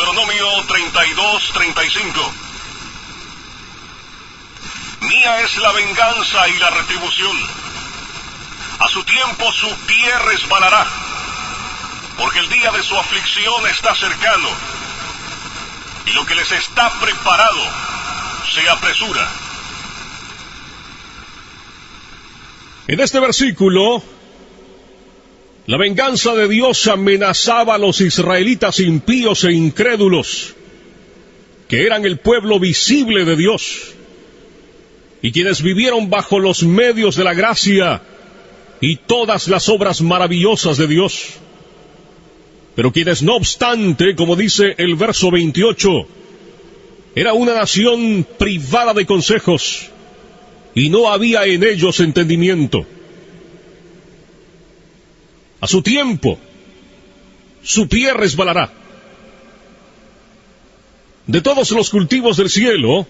Deuteronomio 32:35. Mía es la venganza y la retribución. A su tiempo su pie resbalará, porque el día de su aflicción está cercano, y lo que les está preparado se apresura. En este versículo, la venganza de Dios amenazaba a los israelitas impíos e incrédulos, que eran el pueblo visible de Dios, y quienes vivieron bajo los medios de la gracia y todas las obras maravillosas de Dios. Pero quienes, no obstante, como dice el verso 28, era una nación privada de consejos, y no había en ellos entendimiento. A su tiempo, su pie resbalará. De todos los cultivos del cielo,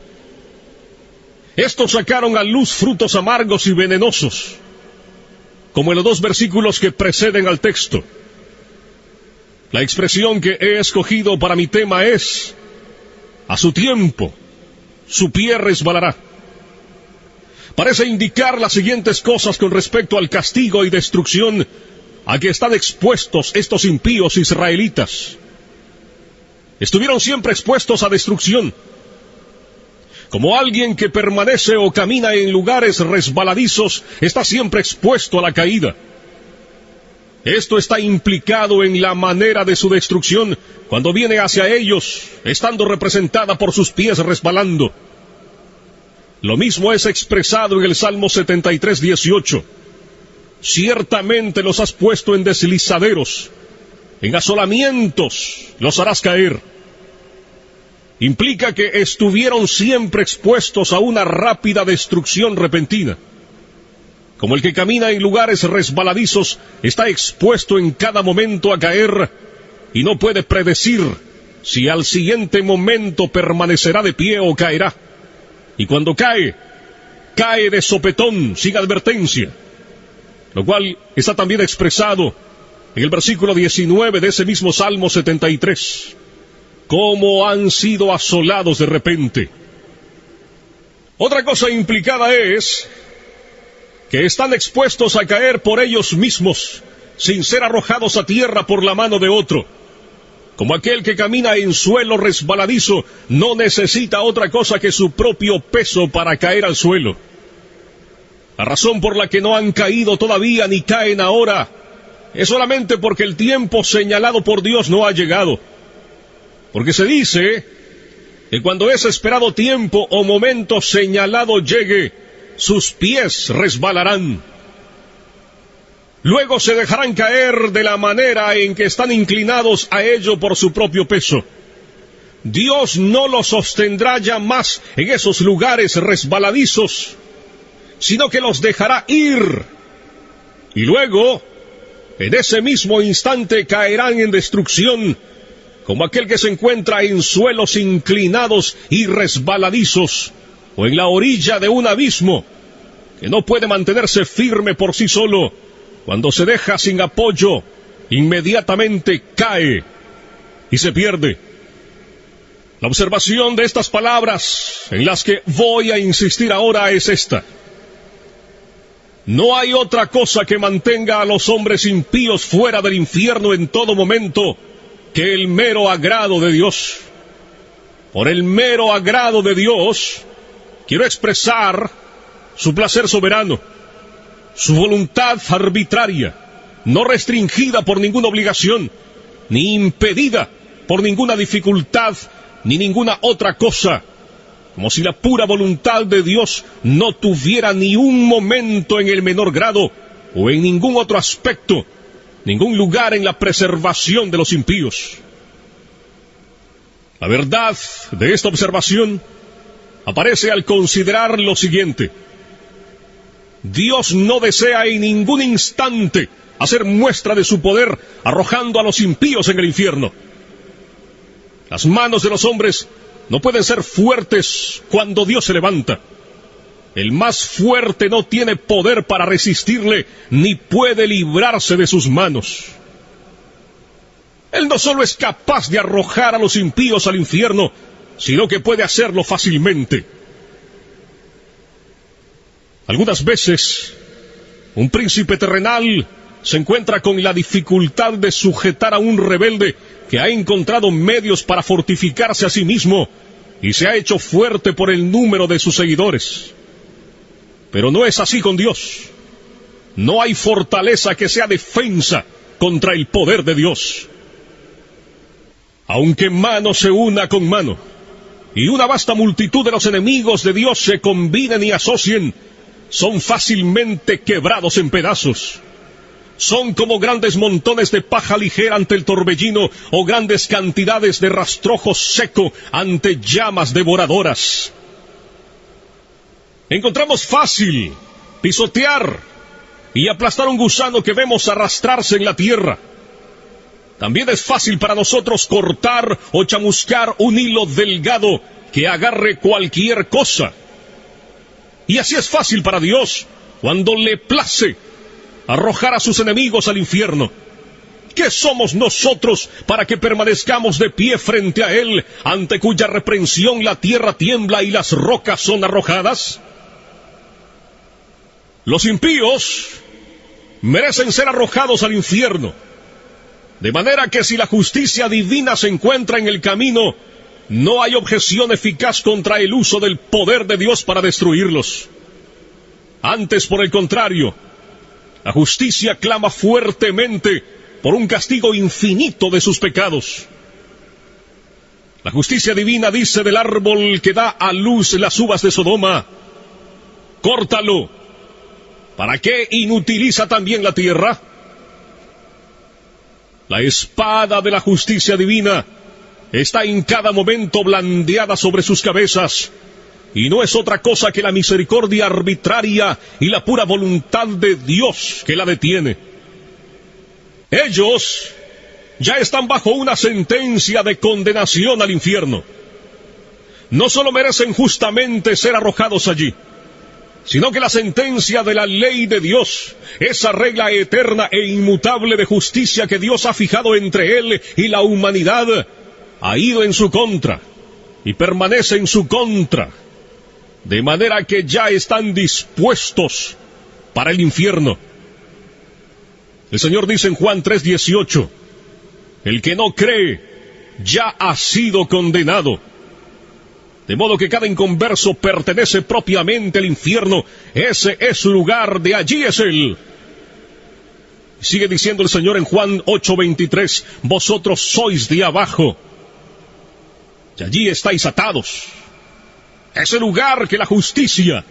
estos sacaron a luz frutos amargos y venenosos, como en los dos versículos que preceden al texto. La expresión que he escogido para mi tema es: a su tiempo, su pie resbalará. Parece indicar las siguientes cosas con respecto al castigo y destrucción a que están expuestos estos impíos israelitas. Estuvieron siempre expuestos a destrucción. Como alguien que permanece o camina en lugares resbaladizos, está siempre expuesto a la caída. Esto está implicado en la manera de su destrucción cuando viene hacia ellos, estando representada por sus pies resbalando. Lo mismo es expresado en el Salmo 73:18. Ciertamente los has puesto en deslizaderos, en asolamientos los harás caer. Implica que estuvieron siempre expuestos a una rápida destrucción repentina. Como el que camina en lugares resbaladizos está expuesto en cada momento a caer y no puede predecir si al siguiente momento permanecerá de pie o caerá. Y cuando cae, cae de sopetón, sin advertencia. Lo cual está también expresado en el versículo 19 de ese mismo Salmo 73. Cómo han sido asolados de repente. Otra cosa implicada es que están expuestos a caer por ellos mismos, sin ser arrojados a tierra por la mano de otro. Como aquel que camina en suelo resbaladizo, no necesita otra cosa que su propio peso para caer al suelo. La razón por la que no han caído todavía ni caen ahora es solamente porque el tiempo señalado por Dios no ha llegado. Porque se dice que cuando ese esperado tiempo o momento señalado llegue, sus pies resbalarán. Luego se dejarán caer de la manera en que están inclinados a ello por su propio peso. Dios no los sostendrá ya más en esos lugares resbaladizos, sino que los dejará ir. Y luego, en ese mismo instante caerán en destrucción, como aquel que se encuentra en suelos inclinados y resbaladizos, o en la orilla de un abismo, que no puede mantenerse firme por sí solo. Cuando se deja sin apoyo, inmediatamente cae y se pierde. La observación de estas palabras, en las que voy a insistir ahora, es esta: no hay otra cosa que mantenga a los hombres impíos fuera del infierno en todo momento que el mero agrado de Dios. Por el mero agrado de Dios, quiero expresar su placer soberano, su voluntad arbitraria, no restringida por ninguna obligación, ni impedida por ninguna dificultad, ni ninguna otra cosa, como si la pura voluntad de Dios no tuviera ni un momento en el menor grado, o en ningún otro aspecto, ningún lugar en la preservación de los impíos. La verdad de esta observación aparece al considerar lo siguiente: Dios no desea en ningún instante hacer muestra de su poder arrojando a los impíos en el infierno. Las manos de los hombres no pueden ser fuertes cuando Dios se levanta. El más fuerte no tiene poder para resistirle, ni puede librarse de sus manos. Él no solo es capaz de arrojar a los impíos al infierno, sino que puede hacerlo fácilmente. Algunas veces, un príncipe terrenal se encuentra con la dificultad de sujetar a un rebelde que ha encontrado medios para fortificarse a sí mismo y se ha hecho fuerte por el número de sus seguidores. Pero no es así con Dios. No hay fortaleza que sea defensa contra el poder de Dios. Aunque mano se una con mano, y una vasta multitud de los enemigos de Dios se combinen y asocien, son fácilmente quebrados en pedazos. Son como grandes montones de paja ligera ante el torbellino, o grandes cantidades de rastrojo seco ante llamas devoradoras. Encontramos fácil pisotear y aplastar un gusano que vemos arrastrarse en la tierra. También es fácil para nosotros cortar o chamuscar un hilo delgado que agarre cualquier cosa. Y así es fácil para Dios, cuando le place arrojar a sus enemigos al infierno. ¿Qué somos nosotros para que permanezcamos de pie frente a Él, ante cuya reprensión la tierra tiembla y las rocas son arrojadas? Los impíos merecen ser arrojados al infierno. De manera que si la justicia divina se encuentra en el camino, no hay objeción eficaz contra el uso del poder de Dios para destruirlos. Antes, por el contrario, la justicia clama fuertemente por un castigo infinito de sus pecados. La justicia divina dice del árbol que da a luz las uvas de Sodoma: córtalo. ¿Para qué inutiliza también la tierra? La espada de la justicia divina está en cada momento blandeada sobre sus cabezas, y no es otra cosa que la misericordia arbitraria y la pura voluntad de Dios que la detiene. Ellos ya están bajo una sentencia de condenación al infierno. No solo merecen justamente ser arrojados allí, sino que la sentencia de la ley de Dios, esa regla eterna e inmutable de justicia que Dios ha fijado entre Él y la humanidad, ha ido en su contra y permanece en su contra, de manera que ya están dispuestos para el infierno. El Señor dice en Juan 3:18, el que no cree ya ha sido condenado. De modo que cada inconverso pertenece propiamente al infierno. Ese es su lugar, de allí es Él. Sigue diciendo el Señor en Juan 8:23, vosotros sois de abajo, y allí estáis atados. Ese lugar que la justicia,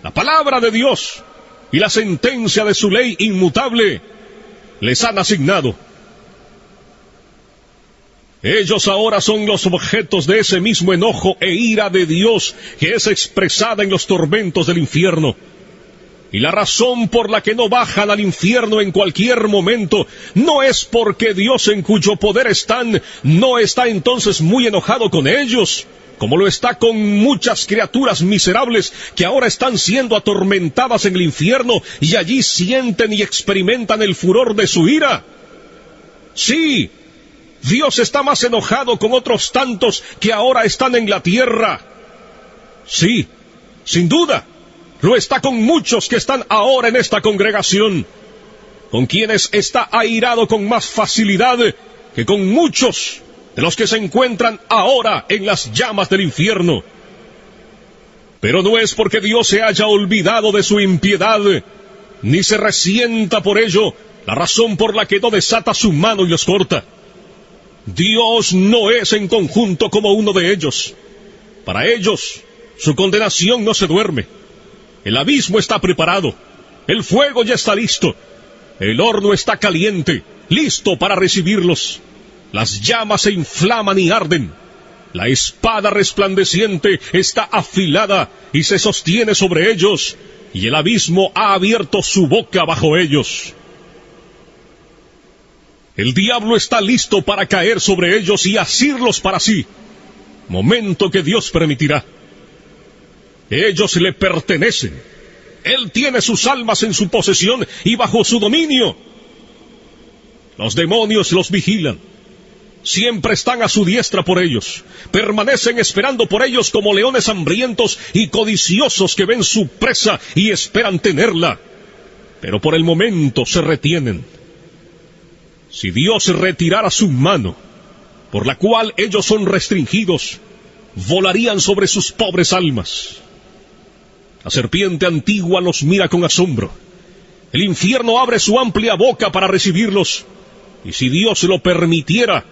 la palabra de Dios y la sentencia de su ley inmutable les han asignado. Ellos ahora son los objetos de ese mismo enojo e ira de Dios que es expresada en los tormentos del infierno. Y la razón por la que no bajan al infierno en cualquier momento no es porque Dios, en cuyo poder están, no está entonces muy enojado con ellos, como lo está con muchas criaturas miserables que ahora están siendo atormentadas en el infierno y allí sienten y experimentan el furor de su ira. Sí, Dios está más enojado con otros tantos que ahora están en la tierra. Sí, sin duda, lo está con muchos que están ahora en esta congregación, con quienes está airado con más facilidad que con muchos de los que se encuentran ahora en las llamas del infierno. Pero no es porque Dios se haya olvidado de su impiedad, ni se resienta por ello la razón por la que no desata su mano y los corta. Dios no es en conjunto como uno de ellos. Para ellos, su condenación no se duerme. El abismo está preparado, el fuego ya está listo, el horno está caliente, listo para recibirlos. Las llamas se inflaman y arden. La espada resplandeciente está afilada y se sostiene sobre ellos, y el abismo ha abierto su boca bajo ellos. El diablo está listo para caer sobre ellos y asirlos para sí, momento que Dios permitirá. Ellos le pertenecen. Él tiene sus almas en su posesión y bajo su dominio. Los demonios los vigilan, Siempre están a su diestra por ellos. Permanecen esperando por ellos como leones hambrientos y codiciosos que ven su presa y esperan tenerla. Pero por el momento se retienen. Si Dios retirara su mano, por la cual ellos son restringidos, volarían sobre sus pobres almas. La serpiente antigua los mira con asombro. El infierno abre su amplia boca para recibirlos, y si Dios lo permitiera,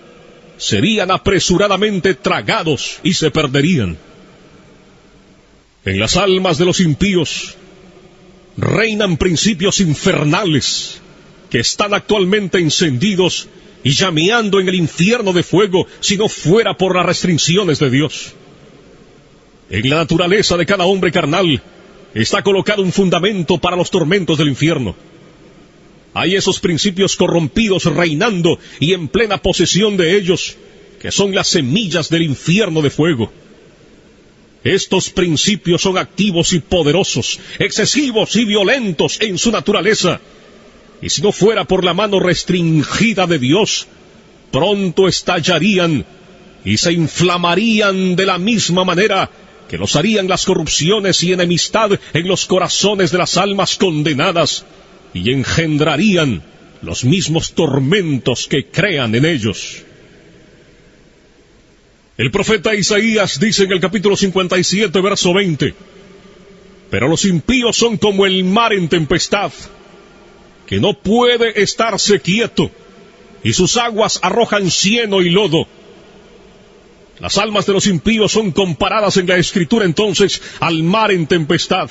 serían apresuradamente tragados y se perderían. En las almas de los impíos reinan principios infernales que están actualmente encendidos y llameando en el infierno de fuego si no fuera por las restricciones de Dios. En la naturaleza de cada hombre carnal está colocado un fundamento para los tormentos del infierno. Hay esos principios corrompidos reinando y en plena posesión de ellos, que son las semillas del infierno de fuego. Estos principios son activos y poderosos, excesivos y violentos en su naturaleza, y si no fuera por la mano restringida de Dios, pronto estallarían y se inflamarían de la misma manera que los harían las corrupciones y enemistad en los corazones de las almas condenadas, y engendrarían los mismos tormentos que crean en ellos. El profeta Isaías dice en el capítulo 57, verso 20, pero los impíos son como el mar en tempestad, que no puede estarse quieto, y sus aguas arrojan cieno y lodo. Las almas de los impíos son comparadas en la Escritura entonces al mar en tempestad.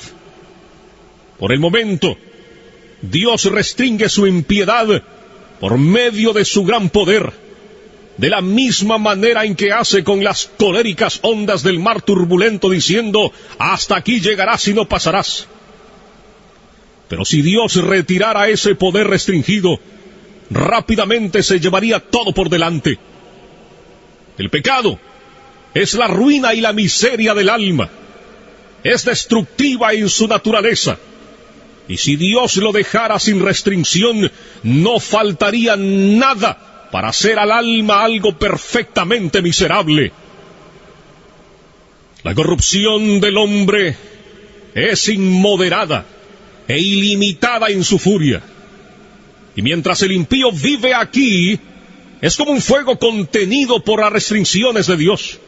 Por el momento, Dios restringe su impiedad por medio de su gran poder, de la misma manera en que hace con las coléricas ondas del mar turbulento, diciendo, hasta aquí llegarás y no pasarás. Pero si Dios retirara ese poder restringido, rápidamente se llevaría todo por delante. El pecado es la ruina y la miseria del alma. Es destructiva en su naturaleza. Y si Dios lo dejara sin restricción, no faltaría nada para hacer al alma algo perfectamente miserable. La corrupción del hombre es inmoderada e ilimitada en su furia. Y mientras el impío vive aquí, es como un fuego contenido por las restricciones de Dios,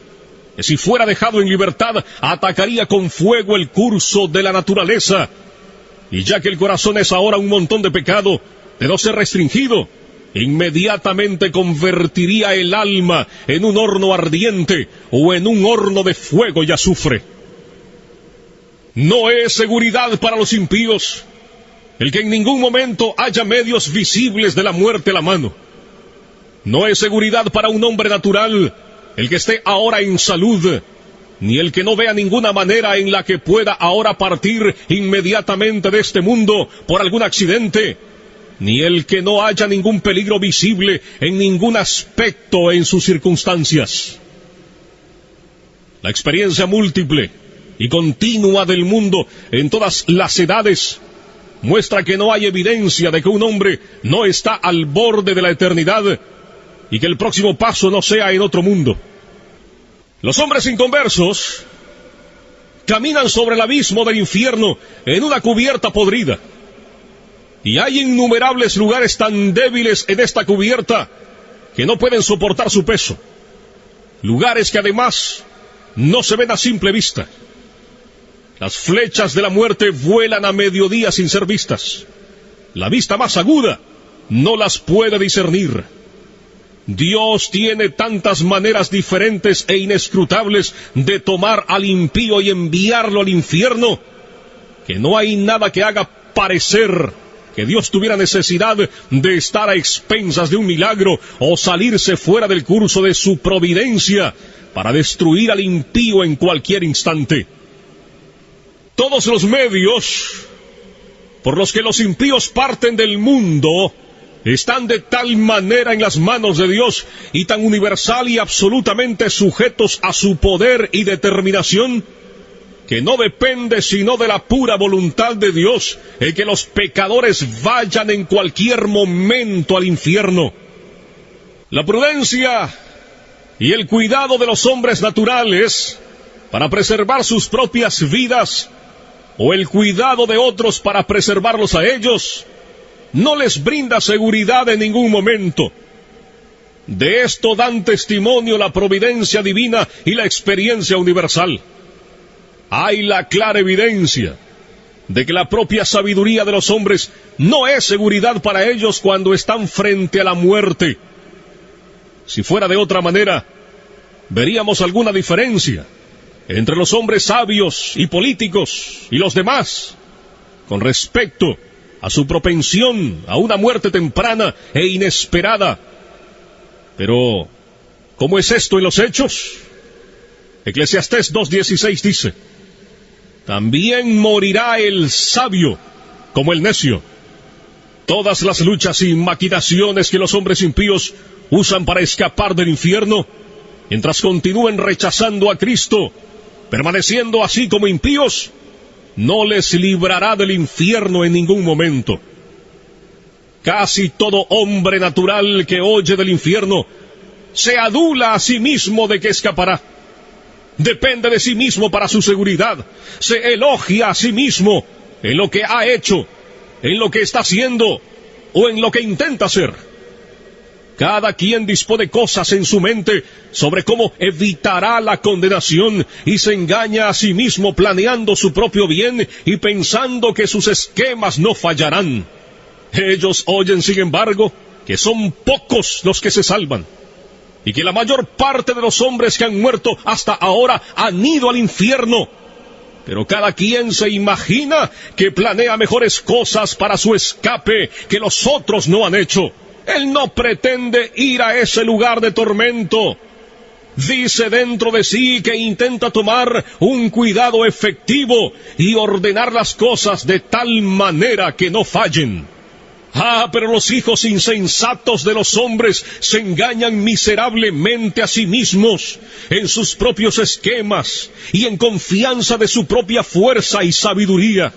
que si fuera dejado en libertad, atacaría con fuego el curso de la naturaleza. Y ya que el corazón es ahora un montón de pecado, de no ser restringido, inmediatamente convertiría el alma en un horno ardiente o en un horno de fuego y azufre. No es seguridad para los impíos el que en ningún momento haya medios visibles de la muerte a la mano. No es seguridad para un hombre natural el que esté ahora en salud, ni el que no vea ninguna manera en la que pueda ahora partir inmediatamente de este mundo por algún accidente, ni el que no haya ningún peligro visible en ningún aspecto en sus circunstancias. La experiencia múltiple y continua del mundo en todas las edades muestra que no hay evidencia de que un hombre no está al borde de la eternidad y que el próximo paso no sea en otro mundo. Los hombres inconversos caminan sobre el abismo del infierno en una cubierta podrida. Y hay innumerables lugares tan débiles en esta cubierta que no pueden soportar su peso. Lugares que además no se ven a simple vista. Las flechas de la muerte vuelan a mediodía sin ser vistas. La vista más aguda no las puede discernir. Dios tiene tantas maneras diferentes e inescrutables de tomar al impío y enviarlo al infierno, que no hay nada que haga parecer que Dios tuviera necesidad de estar a expensas de un milagro o salirse fuera del curso de su providencia para destruir al impío en cualquier instante. Todos los medios por los que los impíos parten del mundo están de tal manera en las manos de Dios y tan universal y absolutamente sujetos a su poder y determinación, que no depende sino de la pura voluntad de Dios el que los pecadores vayan en cualquier momento al infierno. La prudencia y el cuidado de los hombres naturales para preservar sus propias vidas, o el cuidado de otros para preservarlos a ellos, no les brinda seguridad en ningún momento. De esto dan testimonio la providencia divina y la experiencia universal. Hay la clara evidencia de que la propia sabiduría de los hombres no es seguridad para ellos cuando están frente a la muerte. Si fuera de otra manera, veríamos alguna diferencia entre los hombres sabios y políticos y los demás con respecto a su propensión a una muerte temprana e inesperada. Pero, ¿cómo es esto en los hechos? Eclesiastés 2:16 dice: también morirá el sabio como el necio. Todas las luchas y maquinaciones que los hombres impíos usan para escapar del infierno, mientras continúen rechazando a Cristo, permaneciendo así como impíos, no les librará del infierno en ningún momento. Casi todo hombre natural que oye del infierno se adula a sí mismo de que escapará. Depende de sí mismo para su seguridad. Se elogia a sí mismo en lo que ha hecho, en lo que está haciendo o en lo que intenta hacer. Cada quien dispone cosas en su mente sobre cómo evitará la condenación y se engaña a sí mismo planeando su propio bien y pensando que sus esquemas no fallarán. Ellos oyen, sin embargo, que son pocos los que se salvan y que la mayor parte de los hombres que han muerto hasta ahora han ido al infierno. Pero cada quien se imagina que planea mejores cosas para su escape que los otros no han hecho. Él no pretende ir a ese lugar de tormento. Dice dentro de sí que intenta tomar un cuidado efectivo y ordenar las cosas de tal manera que no fallen. Pero los hijos insensatos de los hombres se engañan miserablemente a sí mismos en sus propios esquemas y en confianza de su propia fuerza y sabiduría.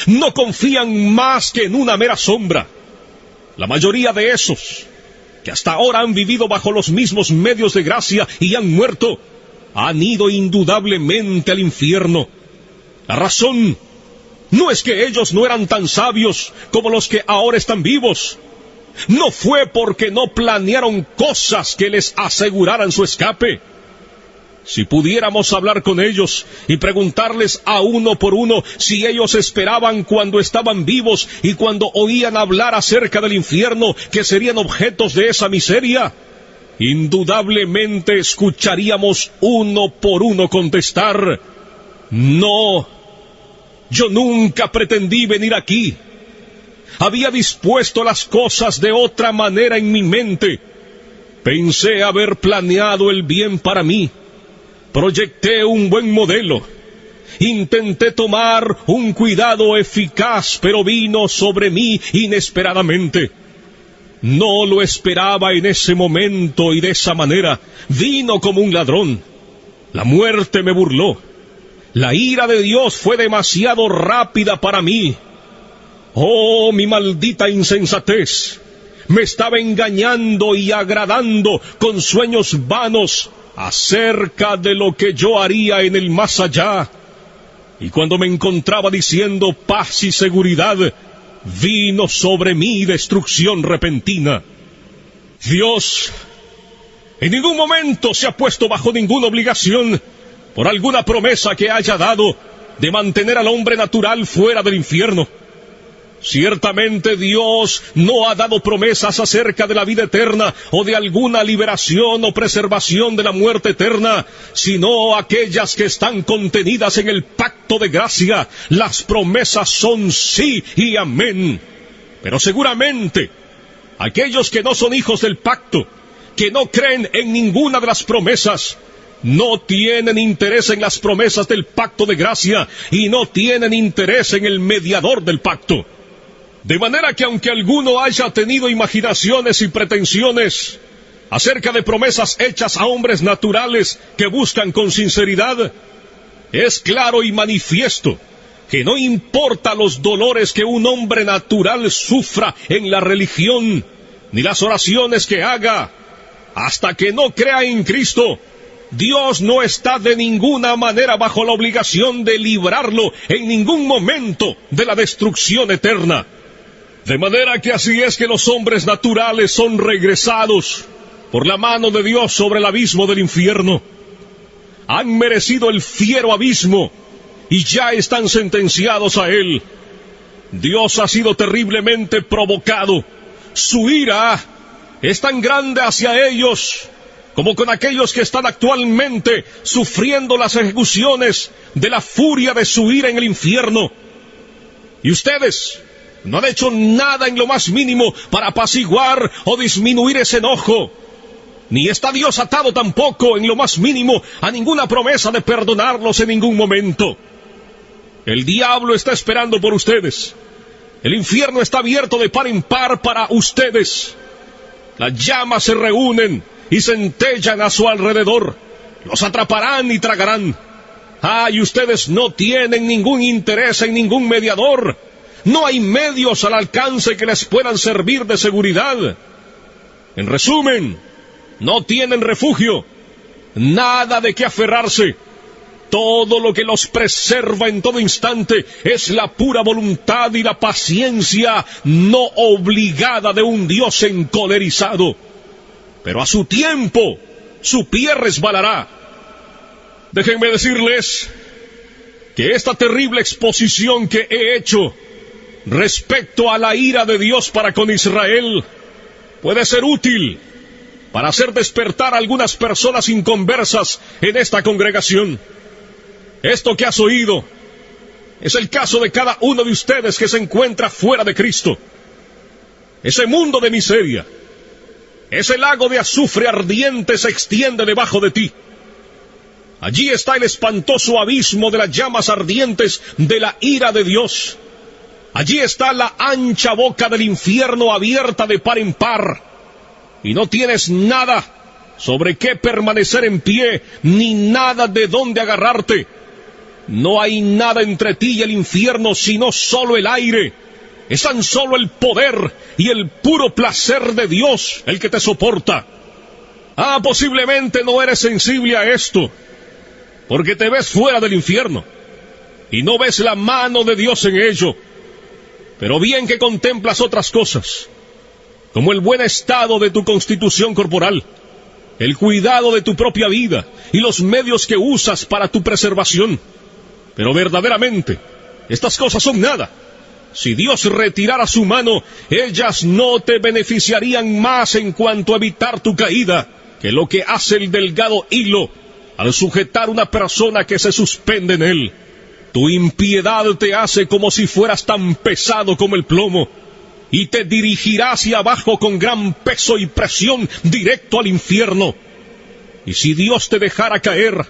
No confían más que en una mera sombra. La mayoría de esos, que hasta ahora han vivido bajo los mismos medios de gracia y han muerto, han ido indudablemente al infierno. La razón no es que ellos no eran tan sabios como los que ahora están vivos. No fue porque no planearon cosas que les aseguraran su escape. Si pudiéramos hablar con ellos y preguntarles a uno por uno si ellos esperaban cuando estaban vivos y cuando oían hablar acerca del infierno que serían objetos de esa miseria, indudablemente escucharíamos uno por uno contestar: no, yo nunca pretendí venir aquí. Había dispuesto las cosas de otra manera en mi mente. Pensé haber planeado el bien para mí. Proyecté un buen modelo. Intenté tomar un cuidado eficaz, pero vino sobre mí inesperadamente. No lo esperaba en ese momento y de esa manera. Vino como un ladrón. La muerte me burló. La ira de Dios fue demasiado rápida para mí. Oh, mi maldita insensatez. Me estaba engañando y agradando con sueños vanos acerca de lo que yo haría en el más allá. Y cuando me encontraba diciendo paz y seguridad, vino sobre mí destrucción repentina. Dios en ningún momento se ha puesto bajo ninguna obligación por alguna promesa que haya dado de mantener al hombre natural fuera del infierno. Ciertamente Dios no ha dado promesas acerca de la vida eterna o de alguna liberación o preservación de la muerte eterna, sino aquellas que están contenidas en el pacto de gracia. Las promesas son sí y amén. Pero seguramente aquellos que no son hijos del pacto, que no creen en ninguna de las promesas, no tienen interés en las promesas del pacto de gracia y no tienen interés en el mediador del pacto. De manera que aunque alguno haya tenido imaginaciones y pretensiones acerca de promesas hechas a hombres naturales que buscan con sinceridad, es claro y manifiesto que no importa los dolores que un hombre natural sufra en la religión, ni las oraciones que haga, hasta que no crea en Cristo, Dios no está de ninguna manera bajo la obligación de librarlo en ningún momento de la destrucción eterna. De manera que así es que los hombres naturales son regresados por la mano de Dios sobre el abismo del infierno. Han merecido el fiero abismo y ya están sentenciados a él. Dios ha sido terriblemente provocado. Su ira es tan grande hacia ellos como con aquellos que están actualmente sufriendo las ejecuciones de la furia de su ira en el infierno. Y ustedes no han hecho nada en lo más mínimo para apaciguar o disminuir ese enojo. Ni está Dios atado tampoco en lo más mínimo a ninguna promesa de perdonarlos en ningún momento. El diablo está esperando por ustedes. El infierno está abierto de par en par para ustedes. Las llamas se reúnen y centellan a su alrededor. Los atraparán y tragarán. Y ustedes no tienen ningún interés en ningún mediador. No hay medios al alcance que les puedan servir de seguridad. En resumen, no tienen refugio, nada de qué aferrarse. Todo lo que los preserva en todo instante es la pura voluntad y la paciencia no obligada de un Dios encolerizado. Pero a su tiempo, su pie resbalará. Déjenme decirles que esta terrible exposición que he hecho respecto a la ira de Dios para con Israel puede ser útil para hacer despertar a algunas personas inconversas en esta congregación. Esto que has oído es el caso de cada uno de ustedes que se encuentra fuera de Cristo. Ese mundo de miseria, ese lago de azufre ardiente se extiende debajo de ti. Allí está el espantoso abismo de las llamas ardientes de la ira de Dios. Allí está la ancha boca del infierno abierta de par en par. Y no tienes nada sobre qué permanecer en pie, ni nada de dónde agarrarte. No hay nada entre ti y el infierno, sino solo el aire. Es tan solo el poder y el puro placer de Dios el que te soporta. Posiblemente no eres sensible a esto, porque te ves fuera del infierno y no ves la mano de Dios en ello. Pero bien que contemplas otras cosas, como el buen estado de tu constitución corporal, el cuidado de tu propia vida y los medios que usas para tu preservación. Pero verdaderamente, estas cosas son nada. Si Dios retirara su mano, ellas no te beneficiarían más en cuanto a evitar tu caída que lo que hace el delgado hilo al sujetar una persona que se suspende en él. Tu impiedad te hace como si fueras tan pesado como el plomo, y te dirigirá hacia abajo con gran peso y presión directo al infierno. Y si Dios te dejara caer,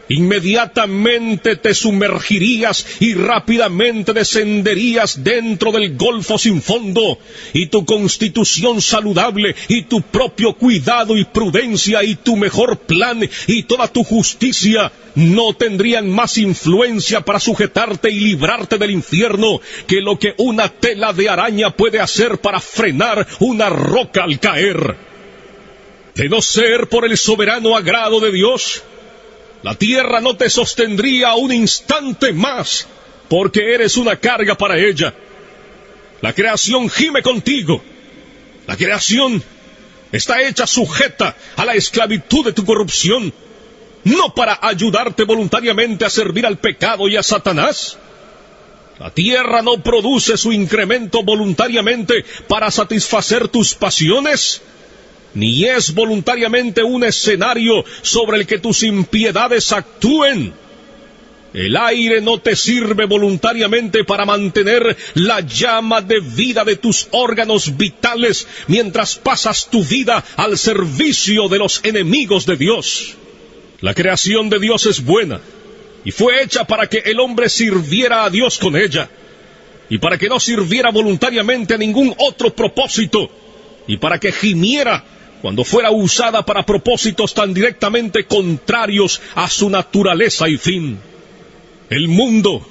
inmediatamente te sumergirías y rápidamente descenderías dentro del golfo sin fondo, y tu constitución saludable, y tu propio cuidado y prudencia, y tu mejor plan, y toda tu justicia, no tendrían más influencia para sujetarte y librarte del infierno que lo que una tela de araña puede hacer para frenar una roca al caer. De no ser por el soberano agrado de Dios, la tierra no te sostendría un instante más, porque eres una carga para ella. La creación gime contigo. La creación está hecha sujeta a la esclavitud de tu corrupción, no para ayudarte voluntariamente a servir al pecado y a Satanás. La tierra no produce su incremento voluntariamente para satisfacer tus pasiones, ni es voluntariamente un escenario sobre el que tus impiedades actúen. El aire no te sirve voluntariamente para mantener la llama de vida de tus órganos vitales mientras pasas tu vida al servicio de los enemigos de Dios. La creación de Dios es buena y fue hecha para que el hombre sirviera a Dios con ella, y para que no sirviera voluntariamente a ningún otro propósito, y para que gimiera cuando fuera usada para propósitos tan directamente contrarios a su naturaleza y fin. El mundo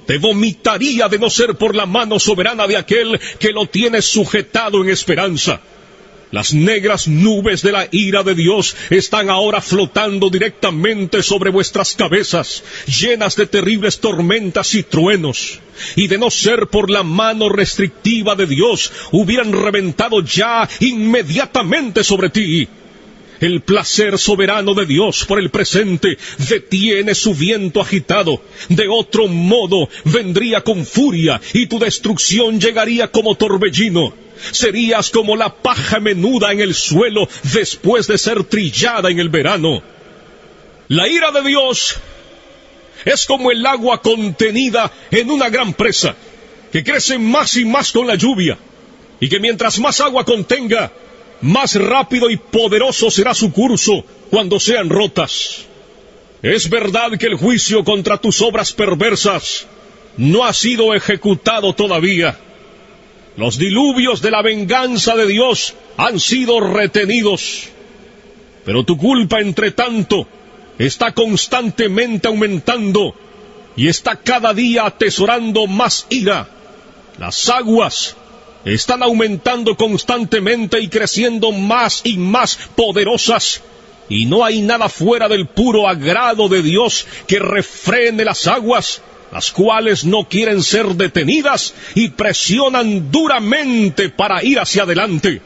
te vomitaría de no ser por la mano soberana de aquel que lo tiene sujetado en esperanza. Las negras nubes de la ira de Dios están ahora flotando directamente sobre vuestras cabezas, llenas de terribles tormentas y truenos. Y de no ser por la mano restrictiva de Dios, hubieran reventado ya inmediatamente sobre ti. El placer soberano de Dios por el presente detiene su viento agitado. De otro modo vendría con furia y tu destrucción llegaría como torbellino. Serías como la paja menuda en el suelo después de ser trillada en el verano. La ira de Dios es como el agua contenida en una gran presa, que crece más y más con la lluvia, y que mientras más agua contenga, más rápido y poderoso será su curso cuando sean rotas. Es verdad que el juicio contra tus obras perversas no ha sido ejecutado todavía. Los diluvios de la venganza de Dios han sido retenidos. Pero tu culpa, entre tanto, está constantemente aumentando y está cada día atesorando más ira. Las aguas están aumentando constantemente y creciendo más y más poderosas, y no hay nada fuera del puro agrado de Dios que refrene las aguas, las cuales no quieren ser detenidas y presionan duramente para ir hacia adelante.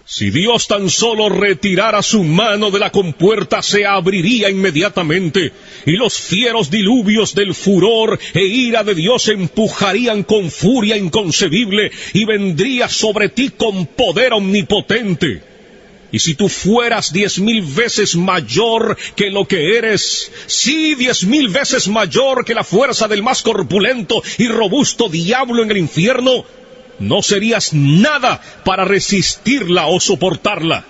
Si Dios tan solo retirara su mano de la compuerta, se abriría inmediatamente, y los fieros diluvios del furor e ira de Dios empujarían con furia inconcebible, y vendría sobre ti con poder omnipotente. Y si tú fueras 10,000 veces mayor que lo que eres, sí, 10,000 veces mayor que la fuerza del más corpulento y robusto diablo en el infierno, no serías nada para resistirla o soportarla.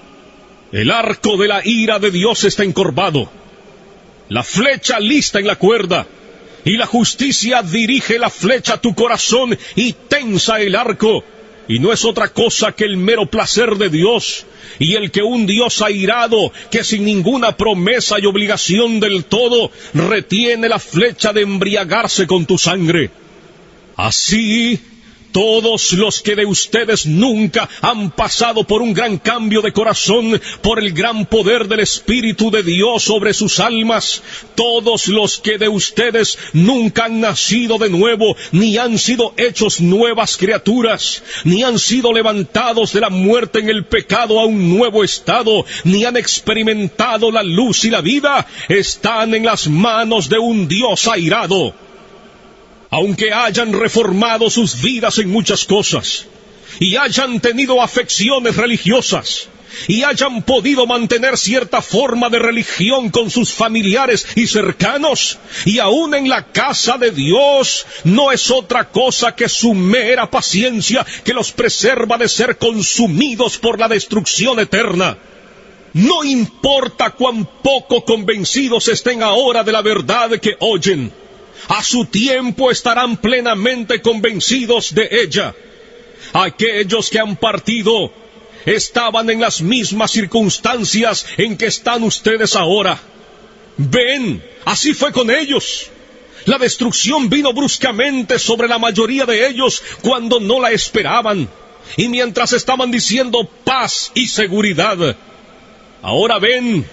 El arco de la ira de Dios está encorvado, la flecha lista en la cuerda, y la justicia dirige la flecha a tu corazón y tensa el arco, y no es otra cosa que el mero placer de Dios, y el que un Dios airado, que sin ninguna promesa y obligación del todo, retiene la flecha de embriagarse con tu sangre. Así, todos los que de ustedes nunca han pasado por un gran cambio de corazón, por el gran poder del Espíritu de Dios sobre sus almas, todos los que de ustedes nunca han nacido de nuevo, ni han sido hechos nuevas criaturas, ni han sido levantados de la muerte en el pecado a un nuevo estado, ni han experimentado la luz y la vida, están en las manos de un Dios airado. Aunque hayan reformado sus vidas en muchas cosas, y hayan tenido afecciones religiosas, y hayan podido mantener cierta forma de religión con sus familiares y cercanos, y aún en la casa de Dios, no es otra cosa que su mera paciencia que los preserva de ser consumidos por la destrucción eterna. No importa cuán poco convencidos estén ahora de la verdad que oyen, a su tiempo estarán plenamente convencidos de ella. Aquellos que han partido estaban en las mismas circunstancias en que están ustedes ahora. Ven, así fue con ellos. La destrucción vino bruscamente sobre la mayoría de ellos cuando no la esperaban, y mientras estaban diciendo paz y seguridad. Ahora ven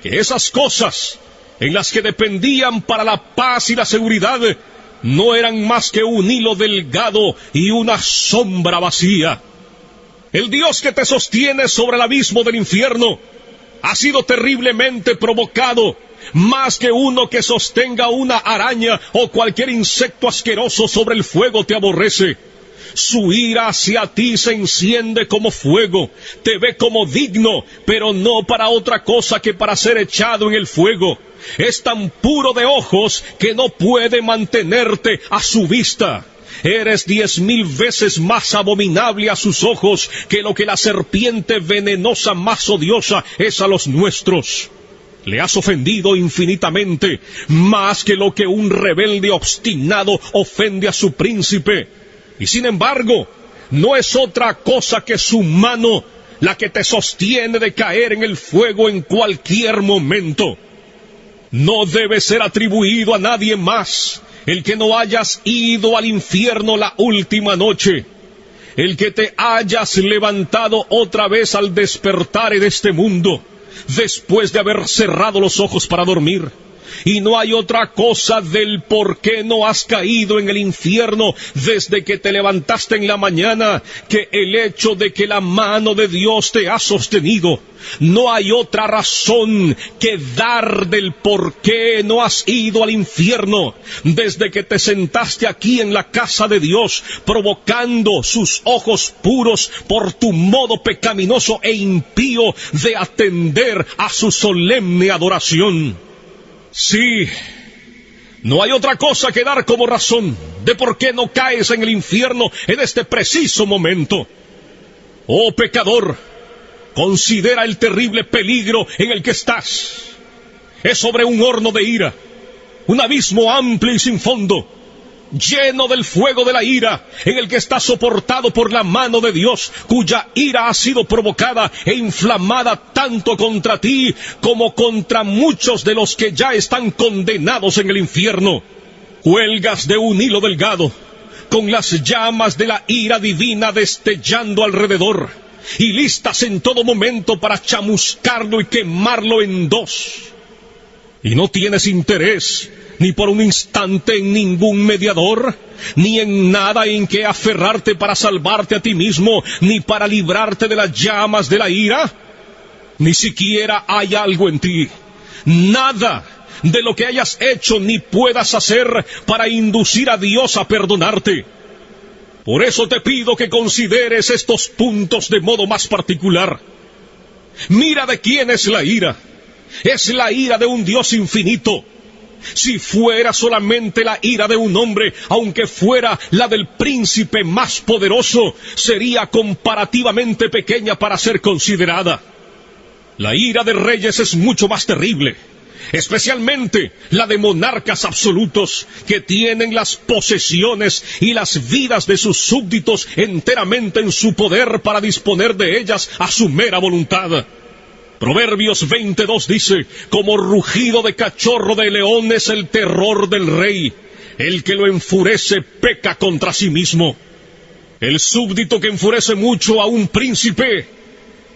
que esas cosas en las que dependían para la paz y la seguridad, no eran más que un hilo delgado y una sombra vacía. El Dios que te sostiene sobre el abismo del infierno ha sido terriblemente provocado, más que uno que sostenga una araña o cualquier insecto asqueroso sobre el fuego te aborrece. Su ira hacia ti se enciende como fuego, te ve como digno, pero no para otra cosa que para ser echado en el fuego. Es tan puro de ojos que no puede mantenerte a su vista. Eres 10,000 veces más abominable a sus ojos que lo que la serpiente venenosa más odiosa es a los nuestros. Le has ofendido infinitamente, más que lo que un rebelde obstinado ofende a su príncipe. Y sin embargo, no es otra cosa que su mano la que te sostiene de caer en el fuego en cualquier momento. No debe ser atribuido a nadie más el que no hayas ido al infierno la última noche. el que te hayas levantado otra vez al despertar en este mundo, después de haber cerrado los ojos para dormir. Y no hay otra cosa del por qué no has caído en el infierno desde que te levantaste en la mañana que el hecho de que la mano de Dios te ha sostenido. No hay otra razón que dar del por qué no has ido al infierno desde que te sentaste aquí en la casa de Dios, provocando sus ojos puros por tu modo pecaminoso e impío de atender a su solemne adoración. Sí, no hay otra cosa que dar como razón de por qué no caes en el infierno en este preciso momento. Oh pecador, considera el terrible peligro en el que estás. Es sobre un horno de ira, un abismo amplio y sin fondo, lleno del fuego de la ira, en el que está soportado por la mano de Dios, cuya ira ha sido provocada e inflamada tanto contra ti como contra muchos de los que ya están condenados en el infierno. Cuelgas de un hilo delgado, con las llamas de la ira divina destellando alrededor, y listas en todo momento para chamuscarlo y quemarlo en dos. Y no tienes interés ni por un instante en ningún mediador, ni en nada en que aferrarte para salvarte a ti mismo, ni para librarte de las llamas de la ira. Ni siquiera hay algo en ti, nada de lo que hayas hecho ni puedas hacer para inducir a Dios a perdonarte. Por eso te pido que consideres estos puntos de modo más particular. Mira de quién es la ira. Es la ira de un Dios infinito. Si fuera solamente la ira de un hombre, aunque fuera la del príncipe más poderoso, sería comparativamente pequeña para ser considerada. La ira de reyes es mucho más terrible, especialmente la de monarcas absolutos que tienen las posesiones y las vidas de sus súbditos enteramente en su poder para disponer de ellas a su mera voluntad. Proverbios 22 dice, como rugido de cachorro de león es el terror del rey. El que lo enfurece peca contra sí mismo. El súbdito que enfurece mucho a un príncipe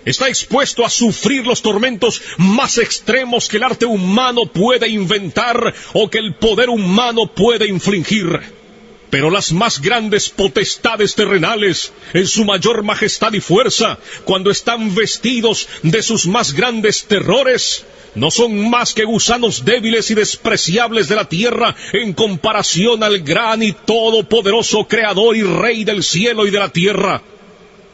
está expuesto a sufrir los tormentos más extremos que el arte humano puede inventar o que el poder humano puede infligir. Pero las más grandes potestades terrenales, en su mayor majestad y fuerza, cuando están vestidos de sus más grandes terrores, no son más que gusanos débiles y despreciables de la tierra en comparación al gran y todopoderoso Creador y Rey del cielo y de la tierra.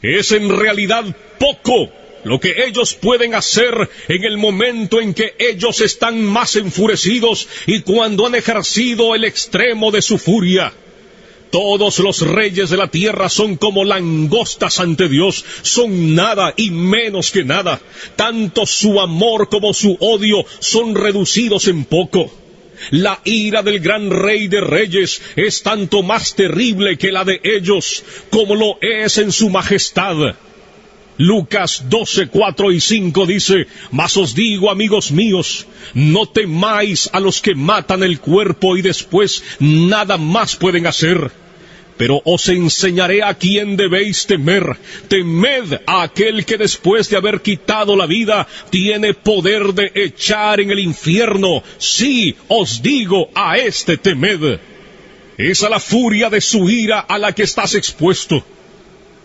Es en realidad poco lo que ellos pueden hacer en el momento en que ellos están más enfurecidos y cuando han ejercido el extremo de su furia. Todos los reyes de la tierra son como langostas ante Dios, son nada y menos que nada. Tanto su amor como su odio son reducidos en poco. La ira del gran Rey de Reyes es tanto más terrible que la de ellos, como lo es en su majestad. Lucas 12, 4 y 5 dice, mas os digo, amigos míos, no temáis a los que matan el cuerpo y después nada más pueden hacer. Pero os enseñaré a quién debéis temer. Temed a aquel que después de haber quitado la vida, tiene poder de echar en el infierno. Sí, os digo, a este temed. Es a la furia de su ira a la que estás expuesto.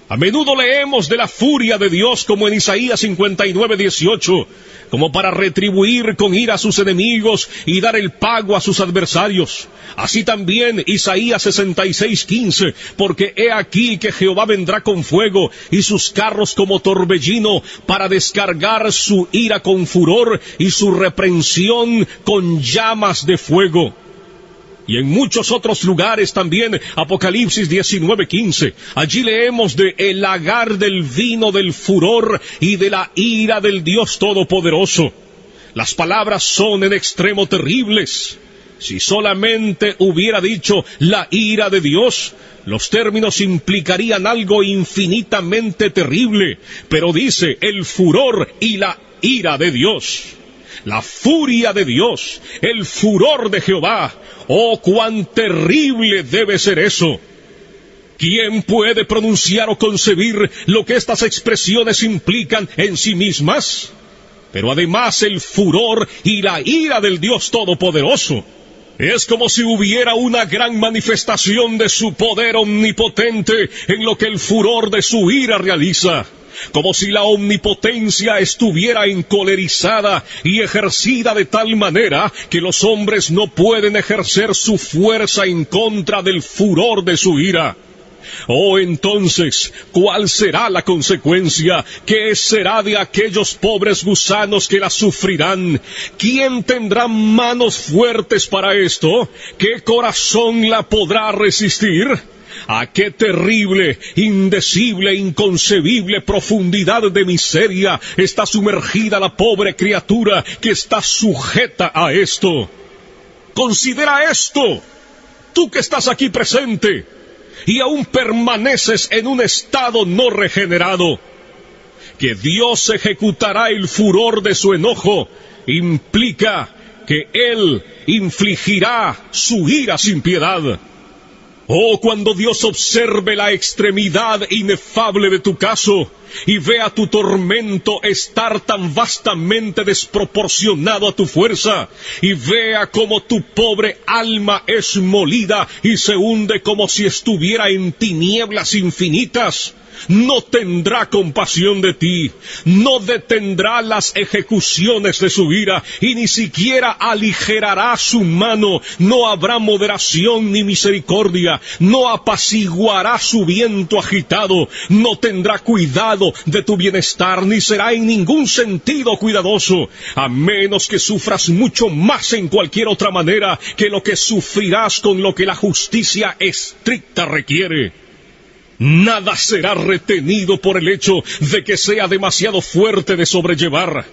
A menudo leemos de la furia de Dios como en Isaías 59, 18, como para retribuir con ira a sus enemigos y dar el pago a sus adversarios. Así también Isaías 66, 15, porque he aquí que Jehová vendrá con fuego y sus carros como torbellino para descargar su ira con furor y su reprensión con llamas de fuego. Y en muchos otros lugares también, Apocalipsis 19:15, allí leemos de el lagar del vino del furor y de la ira del Dios Todopoderoso. Las palabras son en extremo terribles. Si solamente hubiera dicho la ira de Dios, los términos implicarían algo infinitamente terrible, pero dice el furor y la ira de Dios. La furia de Dios, el furor de Jehová. ¡Oh, cuán terrible debe ser eso! ¿Quién puede pronunciar o concebir lo que estas expresiones implican en sí mismas? Pero además el furor y la ira del Dios Todopoderoso. Es como si hubiera una gran manifestación de su poder omnipotente en lo que el furor de su ira realiza. Como si la omnipotencia estuviera encolerizada y ejercida de tal manera que los hombres no pueden ejercer su fuerza en contra del furor de su ira. Oh, entonces, ¿cuál será la consecuencia? ¿Qué será de aquellos pobres gusanos que la sufrirán? ¿Quién tendrá manos fuertes para esto? ¿Qué corazón la podrá resistir? ¿A qué terrible, indecible, inconcebible profundidad de miseria está sumergida la pobre criatura que está sujeta a esto? Considera esto, tú que estás aquí presente y aún permaneces en un estado no regenerado. Que Dios ejecutará el furor de su enojo implica que Él infligirá su ira sin piedad. Oh, cuando Dios observe la extremidad inefable de tu caso y vea tu tormento estar tan vastamente desproporcionado a tu fuerza, y vea cómo tu pobre alma es molida y se hunde como si estuviera en tinieblas infinitas, no tendrá compasión de ti, no detendrá las ejecuciones de su ira, y ni siquiera aligerará su mano. No habrá moderación ni misericordia, no apaciguará su viento agitado, no tendrá cuidado de tu bienestar, ni será en ningún sentido cuidadoso, a menos que sufras mucho más en cualquier otra manera que lo que sufrirás con lo que la justicia estricta requiere. Nada será retenido por el hecho de que sea demasiado fuerte de sobrellevar.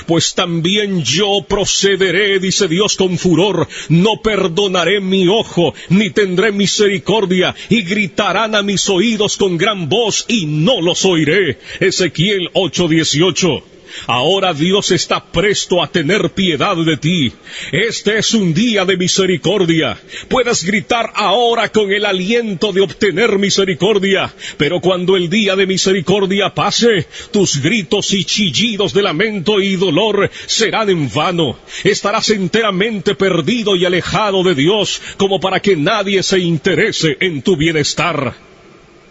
Pues también yo procederé, dice Dios con furor, no perdonaré mi ojo, ni tendré misericordia, y gritarán a mis oídos con gran voz, y no los oiré. Ezequiel 8:18. Ahora Dios está presto a tener piedad de ti. Este es un día de misericordia. Puedes gritar ahora con el aliento de obtener misericordia, pero cuando el día de misericordia pase, tus gritos y chillidos de lamento y dolor serán en vano. Estarás enteramente perdido y alejado de Dios, como para que nadie se interese en tu bienestar.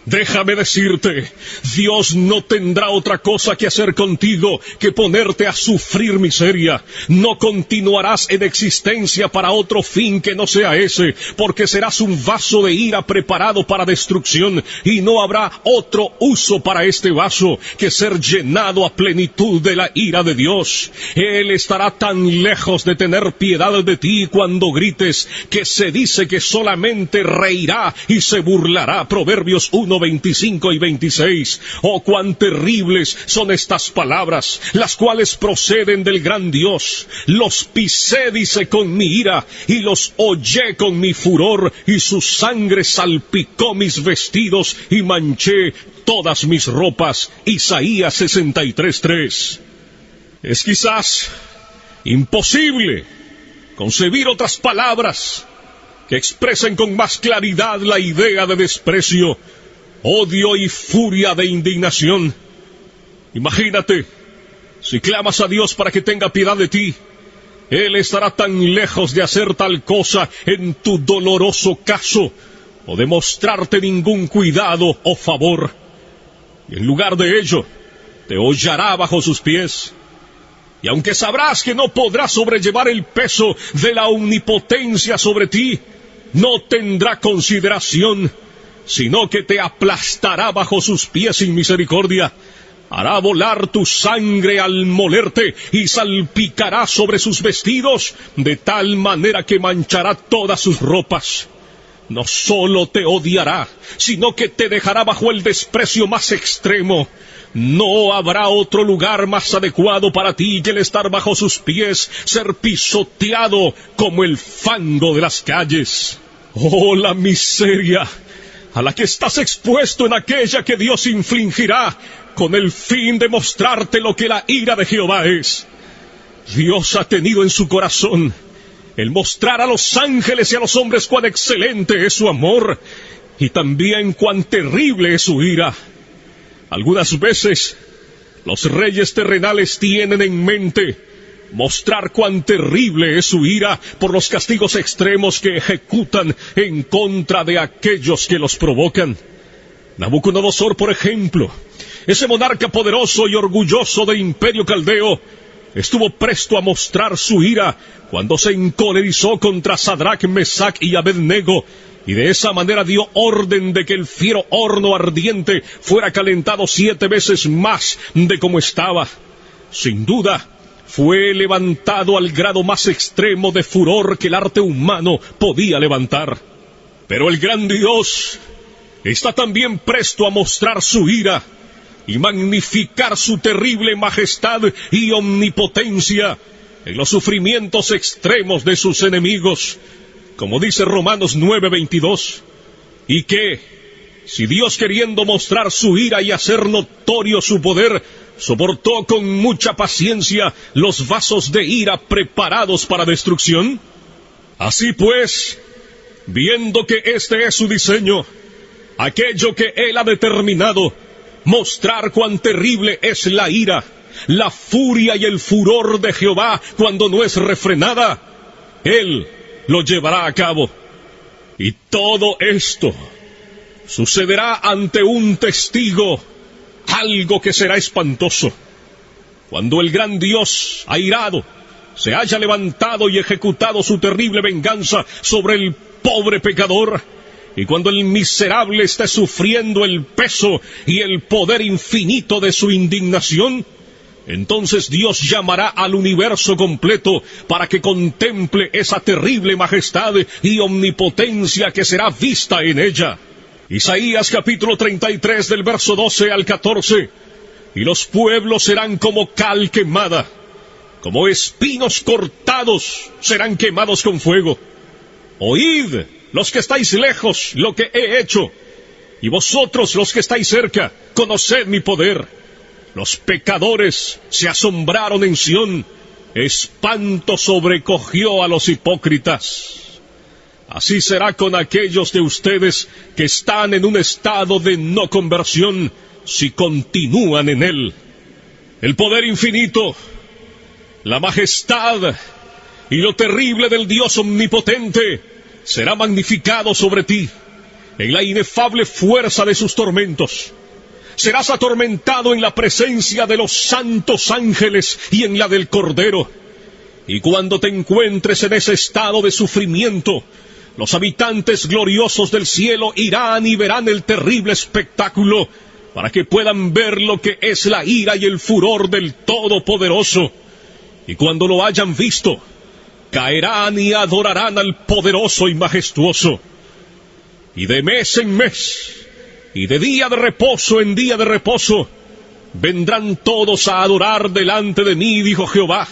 Déjame decirte, Dios no tendrá otra cosa que hacer contigo que ponerte a sufrir miseria. No continuarás en existencia para otro fin que no sea ese, porque serás un vaso de ira preparado para destrucción, y no habrá otro uso para este vaso que ser llenado a plenitud de la ira de Dios. Él estará tan lejos de tener piedad de ti cuando grites, que se dice que solamente reirá y se burlará. Proverbios 1:25 y 26. Oh, cuán terribles son estas palabras, las cuales proceden del gran Dios. Los pisé, dice, con mi ira, y los hollé con mi furor, y su sangre salpicó mis vestidos, y manché todas mis ropas. Isaías 63:3. Es quizás imposible concebir otras palabras que expresen con más claridad la idea de desprecio, odio y furia de indignación. Imagínate, si clamas a Dios para que tenga piedad de ti, Él estará tan lejos de hacer tal cosa en tu doloroso caso, o de mostrarte ningún cuidado o favor. Y en lugar de ello, te hollará bajo sus pies. Y aunque sabrás que no podrás sobrellevar el peso de la omnipotencia sobre ti, no tendrá consideración, sino que te aplastará bajo sus pies sin misericordia. Hará volar tu sangre al molerte y salpicará sobre sus vestidos, de tal manera que manchará todas sus ropas. No solo te odiará, sino que te dejará bajo el desprecio más extremo. No habrá otro lugar más adecuado para ti que el estar bajo sus pies, ser pisoteado como el fango de las calles. Oh, la miseria a la que estás expuesto en aquella que Dios infligirá con el fin de mostrarte lo que la ira de Jehová es. Dios ha tenido en su corazón el mostrar a los ángeles y a los hombres cuán excelente es su amor, y también cuán terrible es su ira. Algunas veces, los reyes terrenales tienen en mente mostrar cuán terrible es su ira por los castigos extremos que ejecutan en contra de aquellos que los provocan. Nabucodonosor, por ejemplo, ese monarca poderoso y orgulloso del imperio caldeo, estuvo presto a mostrar su ira cuando se encolerizó contra Sadrach, Mesach y Abednego, y de esa manera dio orden de que el fiero horno ardiente fuera calentado 7 veces más de como estaba. Sin duda, fue levantado al grado más extremo de furor que el arte humano podía levantar. Pero el gran Dios está también presto a mostrar su ira y magnificar su terrible majestad y omnipotencia en los sufrimientos extremos de sus enemigos, como dice Romanos 9:22, y que, si Dios, queriendo mostrar su ira y hacer notorio su poder, soportó con mucha paciencia los vasos de ira preparados para destrucción, así pues, viendo que este es su diseño, aquello que Él ha determinado, mostrar cuán terrible es la ira, la furia y el furor de Jehová cuando no es refrenada, Él lo llevará a cabo. Y todo esto sucederá ante un testigo, algo que será espantoso. Cuando el gran Dios, airado, se haya levantado y ejecutado su terrible venganza sobre el pobre pecador, y cuando el miserable esté sufriendo el peso y el poder infinito de su indignación, entonces Dios llamará al universo completo para que contemple esa terrible majestad y omnipotencia que será vista en ella. Isaías capítulo 33 del verso 12 al 14. Y los pueblos serán como cal quemada, como espinos cortados serán quemados con fuego. Oíd, los que estáis lejos, lo que he hecho, y vosotros los que estáis cerca, conoced mi poder. Los pecadores se asombraron en Sión, espanto sobrecogió a los hipócritas. Así será con aquellos de ustedes que están en un estado de no conversión, si continúan en él. El poder infinito, la majestad y lo terrible del Dios omnipotente será magnificado sobre ti en la inefable fuerza de sus tormentos. Serás atormentado en la presencia de los santos ángeles y en la del Cordero. Y cuando te encuentres en ese estado de sufrimiento, los habitantes gloriosos del cielo irán y verán el terrible espectáculo, para que puedan ver lo que es la ira y el furor del Todopoderoso. Y cuando lo hayan visto, caerán y adorarán al poderoso y majestuoso. Y de mes en mes, y de día de reposo en día de reposo, vendrán todos a adorar delante de mí, dijo Jehová.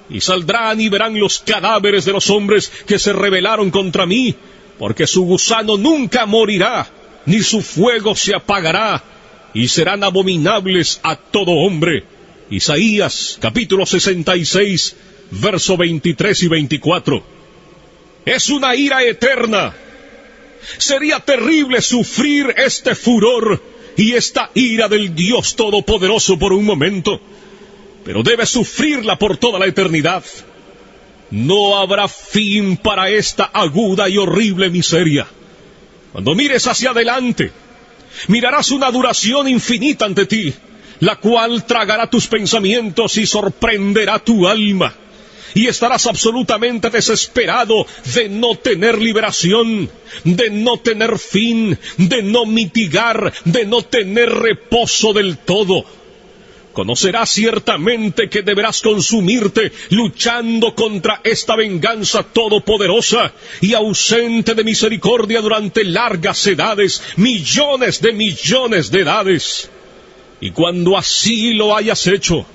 Y saldrán y verán los cadáveres de los hombres que se rebelaron contra mí, porque su gusano nunca morirá, ni su fuego se apagará, y serán abominables a todo hombre. Isaías, capítulo 66, verso 23 y 24. Es una ira eterna. Sería terrible sufrir este furor y esta ira del Dios Todopoderoso por un momento, pero debes sufrirla por toda la eternidad. No habrá fin para esta aguda y horrible miseria. Cuando mires hacia adelante, mirarás una duración infinita ante ti, la cual tragará tus pensamientos y sorprenderá tu alma. Y estarás absolutamente desesperado de no tener liberación, de no tener fin, de no mitigar, de no tener reposo del todo. Conocerás ciertamente que deberás consumirte luchando contra esta venganza todopoderosa y ausente de misericordia durante largas edades, millones de edades. Y cuando así lo hayas hecho,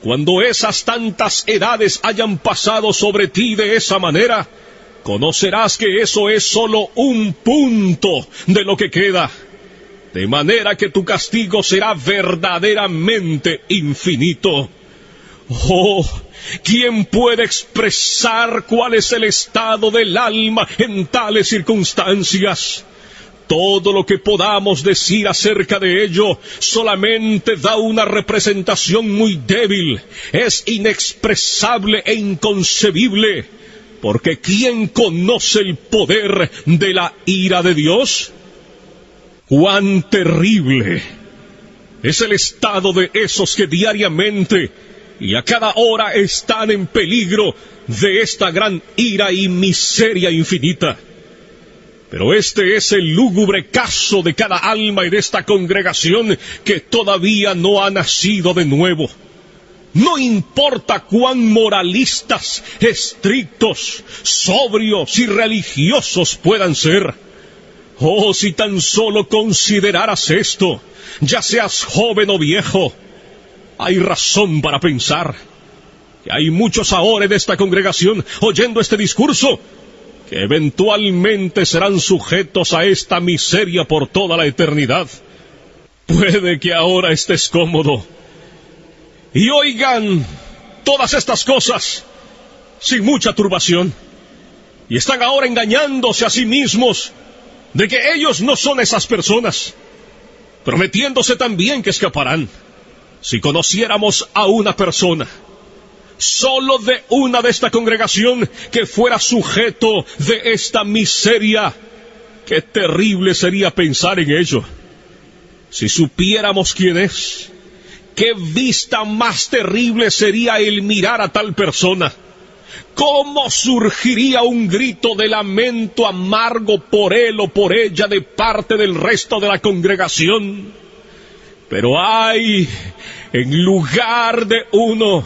cuando esas tantas edades hayan pasado sobre ti de esa manera, conocerás que eso es solo un punto de lo que queda. De manera que tu castigo será verdaderamente infinito. Oh, ¿quién puede expresar cuál es el estado del alma en tales circunstancias? Todo lo que podamos decir acerca de ello solamente da una representación muy débil, es inexpresable e inconcebible, porque ¿quién conoce el poder de la ira de Dios? ¡Cuán terrible es el estado de esos que diariamente y a cada hora están en peligro de esta gran ira y miseria infinita! Pero este es el lúgubre caso de cada alma y de esta congregación que todavía no ha nacido de nuevo. No importa cuán moralistas, estrictos, sobrios y religiosos puedan ser. Oh, si tan solo consideraras esto, ya seas joven o viejo, hay razón para pensar que hay muchos ahora en esta congregación oyendo este discurso que eventualmente serán sujetos a esta miseria por toda la eternidad. Puede que ahora estés cómodo y oigan todas estas cosas sin mucha turbación, y están ahora engañándose a sí mismos de que ellos no son esas personas, prometiéndose también que escaparán. Si conociéramos a una persona, solo de una de esta congregación, que fuera sujeto de esta miseria, qué terrible sería pensar en ello. Si supiéramos quién es, qué vista más terrible sería el mirar a tal persona. ¿Cómo surgiría un grito de lamento amargo por él o por ella de parte del resto de la congregación? Pero ay, en lugar de uno,